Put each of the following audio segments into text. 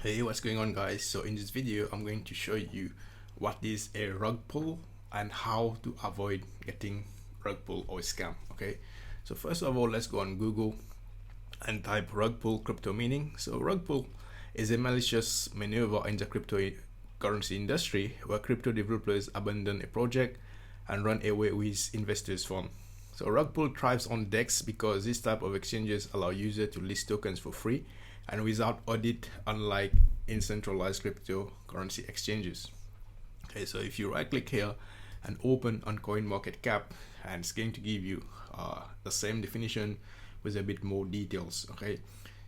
Hey, what's going on, guys? So in this video I'm going to show you what is a rug pull and how to avoid getting rug pull or scam. Okay, so first of all, let's go on Google and type rug pull crypto meaning. So rug pull is a malicious maneuver in the cryptocurrency industry where crypto developers abandon a project and run away with investors' funds. So rug pull thrives on DEX because this type of exchanges allow users to list tokens for free and without audit, unlike in centralized cryptocurrency exchanges. Okay, so if you right click here and open on CoinMarketCap, and it's going to give you the same definition with a bit more details. Okay,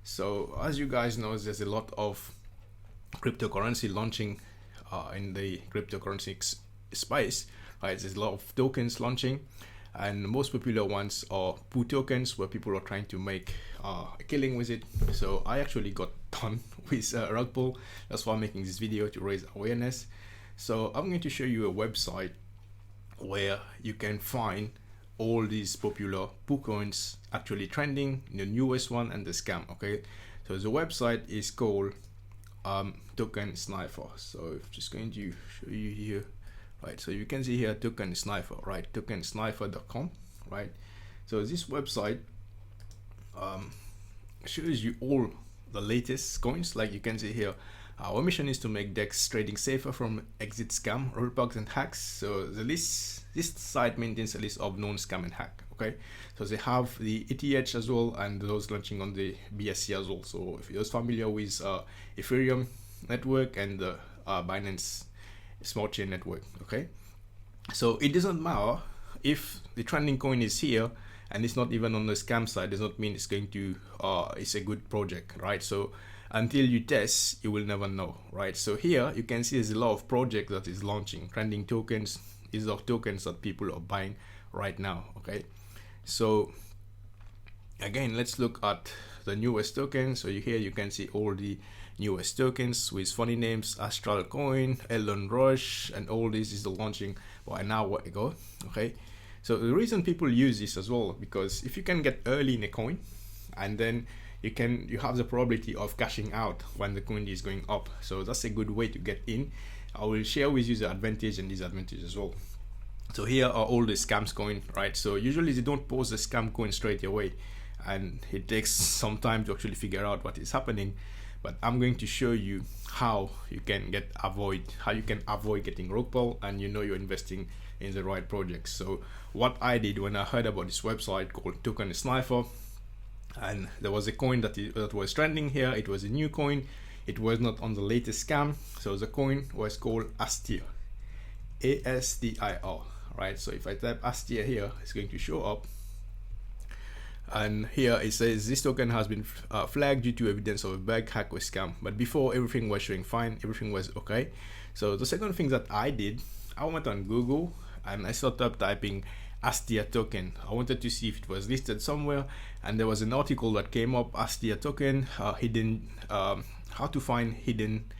so as you guys know, there's a lot of cryptocurrency launching in the cryptocurrency space, right? There's a lot of tokens launching, and the most popular ones are poo tokens, where people are trying to make a killing with it. So I actually got done with rug pull. That's why I'm making this video, to raise awareness. So I'm going to show you a website where you can find all these popular poo coins actually trending, the newest one and the scam. Okay, so the website is called Token Sniper. So I'm just going to show you here. Right, so you can see here Token Sniper, right? tokensniper.com, right? So this website shows you all the latest coins. Like you can see here, our mission is to make DEX trading safer from exit scam, rollbacks and hacks. So this site maintains a list of known scam and hack. Okay, so they have the ETH as well, and those launching on the BSC as well. So if you're familiar with Ethereum network and the Binance smart chain network. Okay, so it doesn't matter if the trending coin is here and it's not even on the scam side, does not mean it's going to it's a good project, right? So until you test, you will never know, right? So here you can see there's a lot of projects that is launching trending tokens. These are tokens that people are buying right now. Okay, so again, let's look at the newest token. So here you can see all the newest tokens with funny names: Astral Coin, Elon Rush, and all this is launching an hour ago. Okay, so the reason people use this as well, because if you can get early in a coin, and then you have the probability of cashing out when the coin is going up. So that's a good way to get in. I will share with you the advantage and disadvantage as well. So here are all the scams coin, right? So usually they don't post the scam coin straight away, and it takes some time to actually figure out what is happening. But I'm going to show you how you can avoid getting rug pull, and you're investing in the right projects. So what I did when I heard about this website called Token Sniper, and there was a coin that was trending here. It was a new coin. It was not on the latest scam. So the coin was called ASTIR, ASTIR, right? So if I type ASTIR here, it's going to show up. And here it says this token has been flagged due to evidence of a bug, hack, or scam. But before, everything was showing fine, everything was okay. So the second thing that I did, I went on Google and I started typing ASTIR token. I wanted to see if it was listed somewhere, and there was an article that came up: ASTIR token, hidden, how to find hidden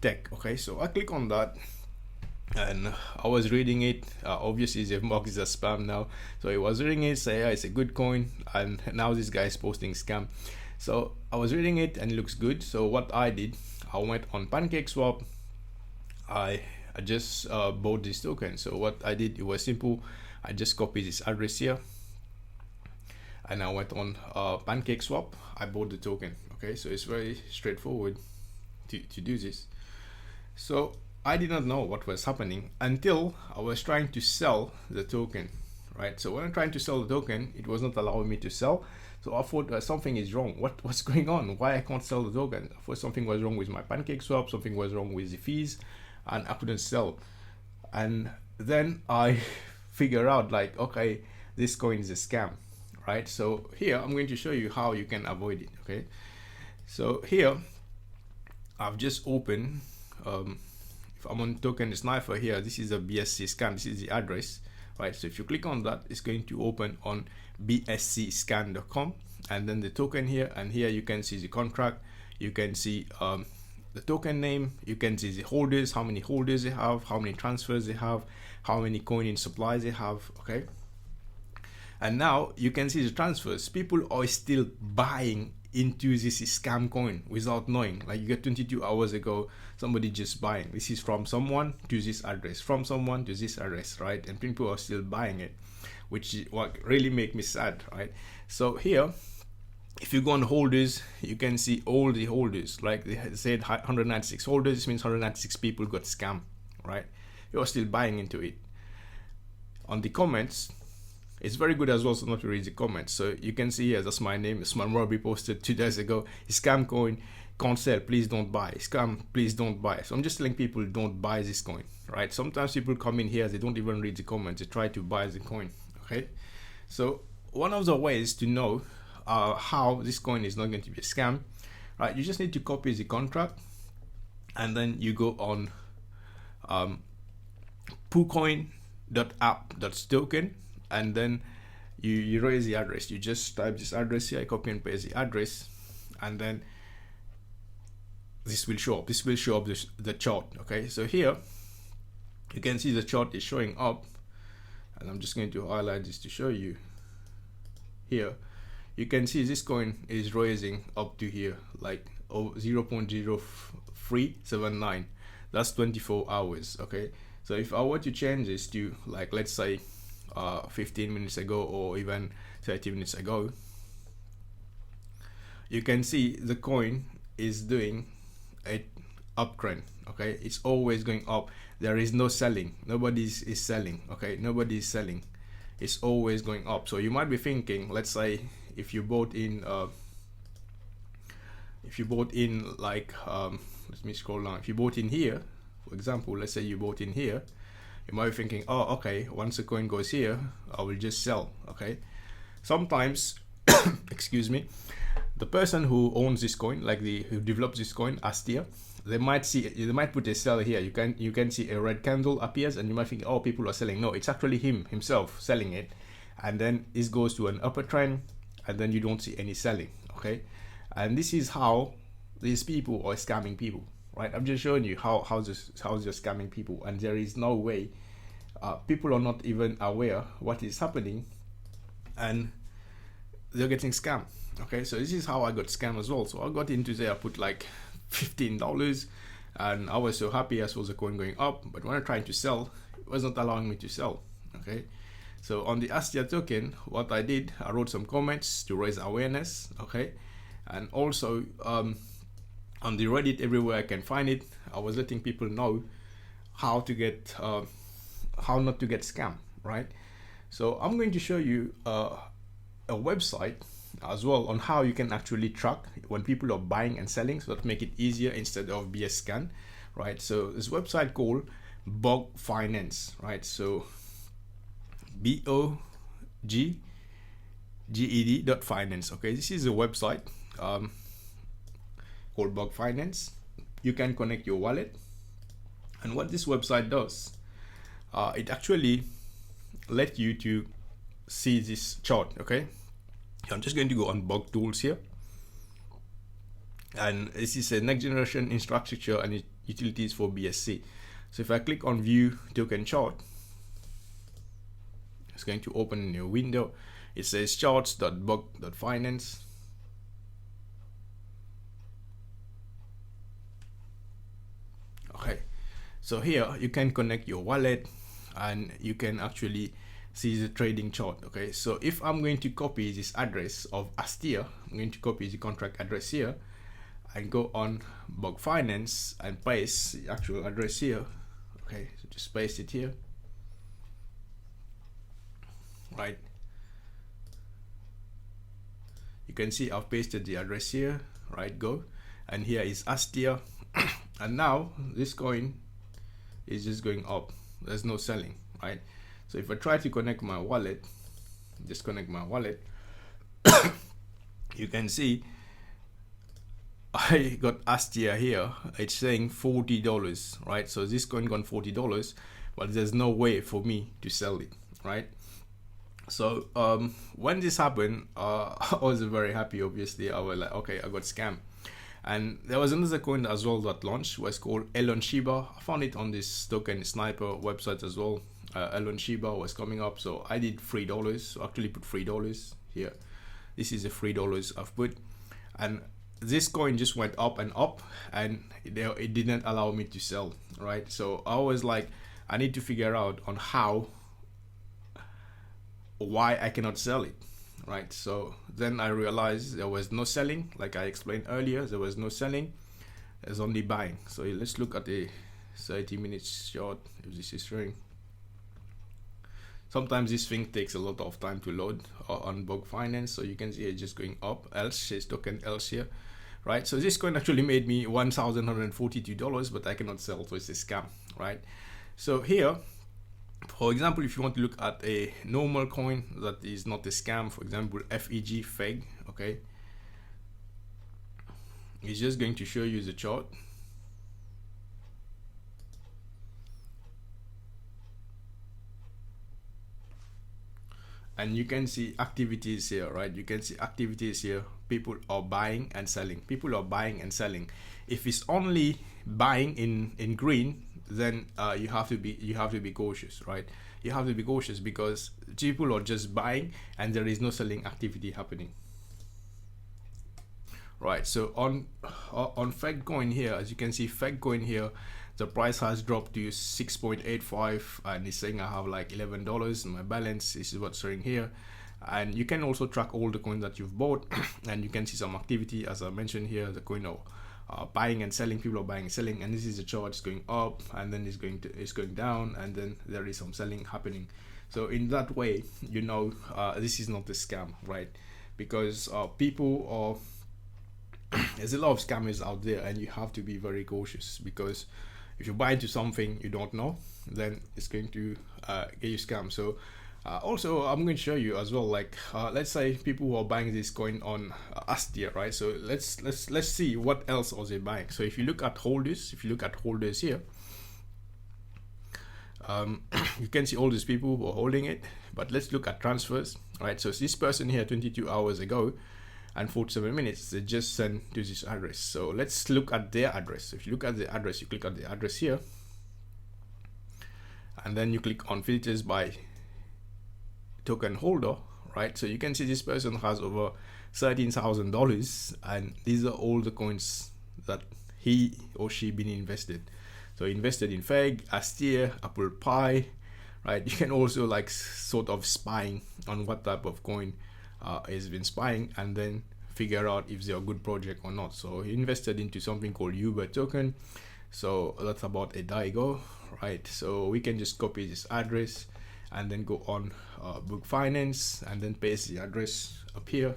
tech. Okay, so I click on that, and I was reading it. Obviously the mark is a spam now, so I was reading it, say, yeah, it's a good coin, and now this guy is posting scam. So I was reading it and it looks good. So what I did, I went on PancakeSwap. I just bought this token. So what I did, it was simple. I just copied this address here, and I went on PancakeSwap. I bought the token. Okay, so it's very straightforward to do this. So I did not know what was happening until I was trying to sell the token, right? So when I'm trying to sell the token, it was not allowing me to sell. So I thought something is wrong. What's going on? Why I can't sell the token? I thought something was wrong with my PancakeSwap, something was wrong with the fees, and I couldn't sell. And then I figure out, like, okay, this coin is a scam, right? So here I'm going to show you how you can avoid it. Okay, so here I've just opened if I'm on Token Sniper here, this is a BSC scan. This is the address, right? So if you click on that, it's going to open on bscscan.com, and then the token here, and here you can see the contract. You can see the token name. You can see the holders, how many holders they have, how many transfers they have, how many coin in supply they have. Okay, and now you can see the transfers. People are still buying into this scam coin without knowing. Like you get 22 hours ago, somebody just buying. This is from someone to this address, from someone to this address, right? And people are still buying it, which is what really make me sad, right? So here, if you go on holders, you can see all the holders. Like they said, 196 holders. This means 196 people got scammed, right? You're still buying into it. On the comments, it's very good as well, so not to read the comments. So you can see here, that's my name. Usman Robbie posted 2 days ago. Scam coin, can't sell, please don't buy. Scam, please don't buy. So I'm just telling people, don't buy this coin, right? Sometimes people come in here, they don't even read the comments, they try to buy the coin, okay? So one of the ways to know how this coin is not going to be a scam, right? You just need to copy the contract, and then you go on poocoin.app.token, and then you raise the address. You just type this address here, copy and paste the address, and then this will show up. This will show up the chart, okay? So here you can see the chart is showing up, and I'm just going to highlight this to show you. Here you can see this coin is raising up to here, like 0.0379. That's 24 hours, okay? So if I were to change this to, like, let's say 15 minutes ago or even 30 minutes ago, you can see the coin is doing a uptrend, okay? It's always going up. There is no selling. Nobody is selling, okay? Nobody is selling. It's always going up. So you might be thinking, let's say if you bought in like let me scroll down. If you bought in here, for example, let's say you bought in here, you might be thinking, oh, okay, once the coin goes here, I will just sell, okay? Sometimes, excuse me, the person who owns this coin, like who develops this coin, ASTIR, they might put a sell here. You can see a red candle appears, and you might think, oh, people are selling. No, it's actually himself selling it, and then this goes to an upper trend, and then you don't see any selling, okay? And this is how these people are scamming people, right? I'm just showing you how they're scamming people, and there is no way. People are not even aware what is happening, and they're getting scammed, okay? So this is how I got scammed as well. So I got into there, I put like $15, and I was so happy. I saw the coin going up, but when I tried to sell, it wasn't allowing me to sell, okay? So on the ASTIR token, what I did, I wrote some comments to raise awareness, okay? And also on the Reddit, everywhere I can find it, I was letting people know how to get how not to get scammed, right? So I'm going to show you a website as well on how you can actually track when people are buying and selling, so that make it easier instead of be a scan, right? So this website called bogged.finance, right? So bogged.finance, okay? This is a website called bogged.finance. You can connect your wallet, and what this website does, it actually let you to see this chart, okay? I'm just going to go on bug tools here, and this is a next generation infrastructure and utilities for BSC. So if I click on view token chart, it's going to open a new window. It says charts.bogged.finance. Okay, so here you can connect your wallet, and you can actually see the trading chart, okay? So if I'm going to copy this address of ASTIR, I'm going to copy the contract address here and go on bogged.finance and paste the actual address here, okay? So just paste it here, right? You can see I've pasted the address here, right? Go, and here is ASTIR, and now this coin is just going up. There's no selling, right? So if I try to connect my wallet, just connect my wallet, you can see I got ASTIR here. It's saying $40, right? So this coin gone $40, but there's no way for me to sell it, right? So when this happened, I was very happy. Obviously, I was like, okay, I got scammed. And there was another coin as well that launched, was called Elon Shiba. I found it on this token sniper website as well. Elon Shiba was coming up, so I did $3. So I actually put $3 here. This is the $3 I've put, and this coin just went up and up, and it didn't allow me to sell, right? So I was like, I need to figure out on why I cannot sell it, right? So then I realized there was no selling, like I explained earlier. There was no selling, there's only buying. So let's look at the 30 minutes chart if this is showing. Sometimes this thing takes a lot of time to load on bogged finance. So you can see it's just going up, else says token else here, right? So this coin actually made me $1,142, but I cannot sell, so it's a scam, right? So here, for example, if you want to look at a normal coin that is not a scam, for example, FEG, okay, it's just going to show you the chart. And you can see activities here, right? You can see activities here. People are buying and selling. People are buying and selling. If it's only buying in green, then you have to be cautious, right? You have to be cautious because people are just buying and there is no selling activity happening, right? So on Fed coin here, as you can see, Fed coin here, the price has dropped to 6.85, and it's saying I have like $11 in my balance. This is what's showing here. And you can also track all the coins that you've bought and you can see some activity. As I mentioned here, the coin are buying and selling. People are buying and selling, and this is the chart. It's going up and then it's going down, and then there is some selling happening. So in that way, you know, this is not a scam, right? Because people are there's a lot of scammers out there, and you have to be very cautious, because if you buy into something you don't know, then it's going to get you scammed. So also I'm going to show you as well, like let's say people who are buying this coin on ASTIR, right? So let's see what else are they buying. So if you look at holders, here, you can see all these people who are holding it. But let's look at transfers, right? So this person here 22 hours ago and 47 minutes, they just sent to this address. So let's look at their address. So if you look at the address, you click on the address here, and then you click on filters by token holder, right? So you can see this person has over $13,000, and these are all the coins that he or she been invested. So invested in FEG, ASTIR, Apple Pie, right? You can also like sort of spying on what type of coin has been spying, and then figure out if they're a good project or not. So he invested into something called Uber token. So that's about a day ago, right? So we can just copy this address and then go on bogged finance and then paste the address up here,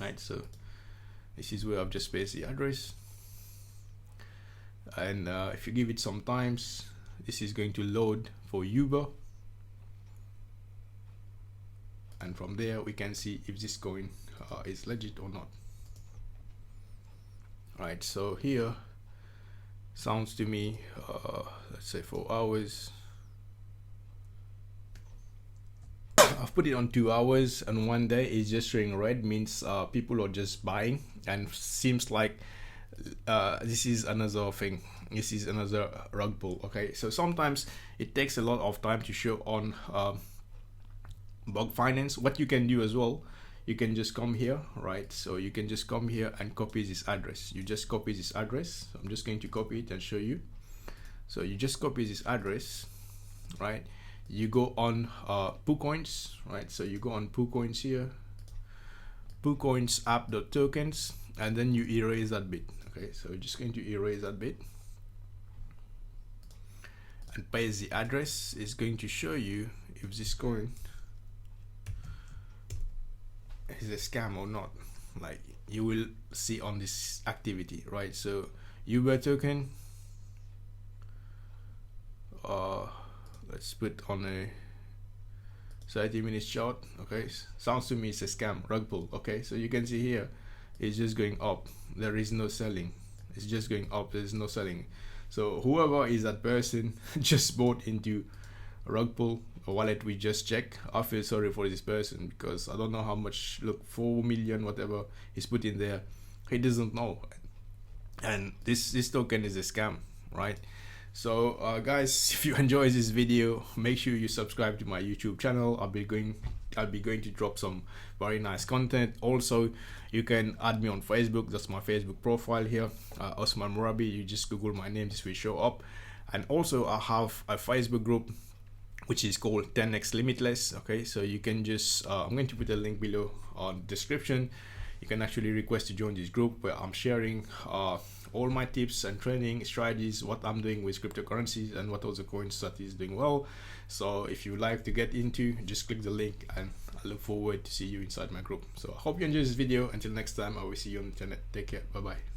right? So this is where I've just pasted the address, and if you give it some times, this is going to load for Uber, and from there we can see if this coin is legit or not, right? So here sounds to me let's say 4 hours. I've put it on 2 hours, and 1 day is just showing red, means people are just buying, and seems like this is another thing. This is another rug pull. Okay, so sometimes it takes a lot of time to show on bogged finance. What you can do as well, you can just come here, right? So you can just come here and copy this address. You just copy this address. So I'm just going to copy it and show you. So you just copy this address, right? You go on PooCoins, right? So you go on PooCoins here, PooCoins app.tokens, and then you erase that bit. Okay, so we're just going to erase that bit and paste the address. Is going to show you if this coin is a scam or not. Like you will see on this activity, right? So Uber token, let's put on a 30 minutes chart. Okay, sounds to me it's a scam, rug pull. Okay, so you can see here it's just going up, there is no selling. It's just going up, there's no selling. So whoever is that person just bought into rug pull wallet we just check. I feel sorry for this person, because I don't know how much, look, 4 million whatever he's put in there, he doesn't know, and this token is a scam, right? So guys, if you enjoy this video, make sure you subscribe to my YouTube channel. I'll be going I'll be going to drop some very nice content. Also, you can add me on Facebook. That's my Facebook profile here, Osman Murabi. You just Google my name, this will show up. And also I have a Facebook group which is called 10x Limitless. Okay, so you can just I'm going to put a link below on the description. You can actually request to join this group where I'm sharing all my tips and training strategies, what I'm doing with cryptocurrencies and what other coins that is doing well. So if you like to get into, just click the link, and I look forward to see you inside my group. So I hope you enjoy this video. Until next time, I will see you on the internet. Take care. Bye bye.